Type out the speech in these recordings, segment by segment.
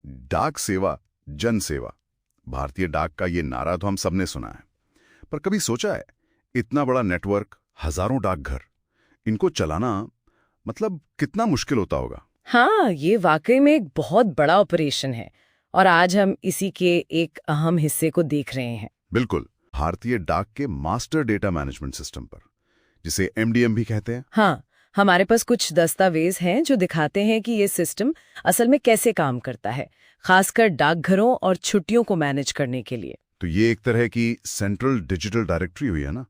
डाक सेवा, जन सेवा। भारतीय डाक का ये नारा तो हम सबने सुना है, पर कभी सोचा है इतना बड़ा नेटवर्क, हजारों डाकघर, इनको चलाना मतलब कितना मुश्किल होता होगा। हाँ, ये वाकई में एक बहुत बड़ा ऑपरेशन है और आज हम इसी के एक अहम हिस्से को देख रहे हैं। बिल्कुल, भारतीय डाक के मास्टर डेटा मैनेजमेंट सिस्टम पर, जिसे एमडीएम भी कहते हैं। हाँ, हमारे पास कुछ दस्तावेज हैं जो दिखाते हैं कि ये सिस्टम असल में कैसे काम करता है, खासकर डाकघरों और छुट्टियों को मैनेज करने के लिए। तो ये एक तरह की सेंट्रल डिजिटल डायरेक्टरी हुई है ना,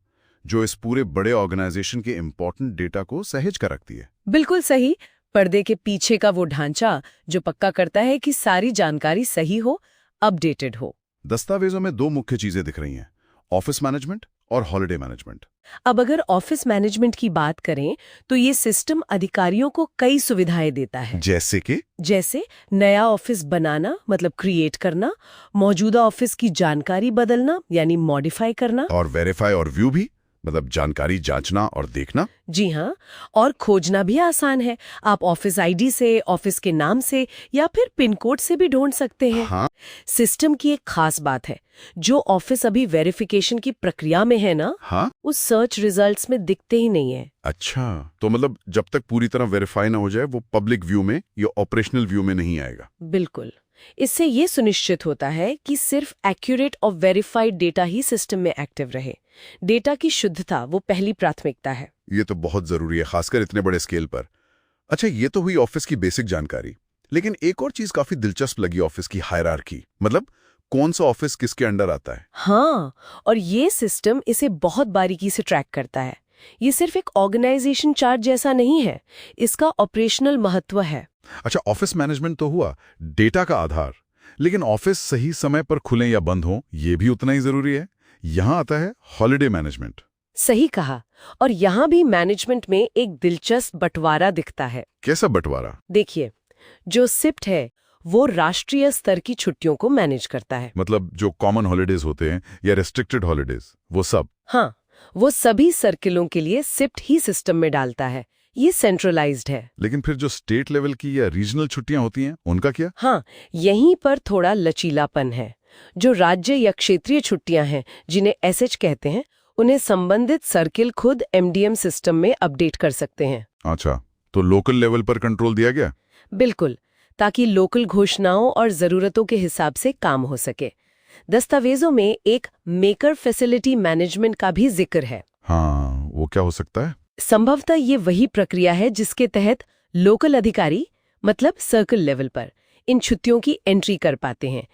जो इस पूरे बड़े ऑर्गेनाइजेशन के इंपॉर्टेंट डेटा को सहेज कर रखती है। बिल्कुल सही। पर्दे के पीछे का वो ढांचा जो पक्का करता है कि सारी जानकारी सही हो, अपडेटेड हो। दस्तावेजों में दो मुख्य चीजें दिख रही हैं, ऑफिस मैनेजमेंट और हॉलिडे मैनेजमेंट। अब अगर ऑफिस मैनेजमेंट की बात करें तो ये सिस्टम अधिकारियों को कई सुविधाएं देता है। जैसे नया ऑफिस बनाना मतलब क्रिएट करना, मौजूदा ऑफिस की जानकारी बदलना यानी मॉडिफाई करना, और वेरीफाई और व्यू भी, मतलब जानकारी जांचना और देखना। जी हाँ, और खोजना भी आसान है। आप ऑफिस आईडी से, ऑफिस के नाम से या फिर पिन कोड से भी ढूंढ सकते हैं। हाँ। सिस्टम की एक खास बात है, जो ऑफिस अभी वेरिफिकेशन की प्रक्रिया में है ना, हाँ, उस सर्च रिजल्ट्स में दिखते ही नहीं है। अच्छा, तो मतलब जब तक पूरी तरह वेरीफाई ना हो जाए वो पब्लिक व्यू में या ऑपरेशनल व्यू में नहीं आएगा। बिल्कुल। इससे ये सुनिश्चित होता है कि सिर्फ एक्यूरेट और वेरीफाइड डेटा ही सिस्टम में एक्टिव रहे। डेटा की शुद्धता वो पहली प्राथमिकता है। ये तो बहुत जरूरी है, खासकर इतने बड़े स्केल पर। अच्छा, ये तो हुई ऑफिस की बेसिक जानकारी, लेकिन एक और चीज काफी दिलचस्प लगी, ऑफिस की हायरार्की, मतलब कौन सा ऑफिस किसके अंडर आता है। हाँ, और ये सिस्टम इसे बहुत बारीकी से ट्रैक करता है। ये सिर्फ एक ऑर्गेनाइजेशन चार्ट जैसा नहीं है, इसका ऑपरेशनल महत्व है। अच्छा, ऑफिस मैनेजमेंट तो हुआ डेटा का आधार, लेकिन ऑफिस सही समय पर खुलें या बंद हो, ये भी उतना ही जरूरी है। यहां आता है हॉलिडे मैनेजमेंट। सही कहा। और यहाँ भी मैनेजमेंट में एक दिलचस्प बंटवारा दिखता है। कैसा बंटवारा? देखिए, जो सिफ्ट है वो राष्ट्रीय स्तर की छुट्टियों को मैनेज करता है। मतलब जो कॉमन हॉलिडेज होते हैं या रेस्ट्रिक्टेड हॉलिडेज, वो सब। हाँ, वो सभी सर्किलों के लिए सिफ्ट ही सिस्टम में डालता है। ये सेंट्रलाइज्ड है। लेकिन फिर जो स्टेट लेवल की या रीजनल छुट्टियां होती हैं, उनका क्या? हाँ, यहीं पर थोड़ा लचीलापन है। जो राज्य या क्षेत्रीय छुट्टियां हैं, जिन्हें एसएच कहते हैं, उन्हें संबंधित सर्किल खुद एमडीएम सिस्टम में अपडेट कर सकते हैं। अच्छा, तो लोकल लेवल पर कंट्रोल दिया गया? बिल्कुल, ताकि लोकल घोषणाओं और जरूरतों के हिसाब से काम हो सके। दस्तावेजों में एक मेकर फैसिलिटी मैनेजमेंट का भी जिक्र है। हाँ, वो क्या हो सकता है? संभवतः ये वही प्रक्रिया है जिसके तहत लोकल अधिकारी, मतलब सर्कल लेवल पर, इन छुट्टियों की एंट्री कर पाते हैं,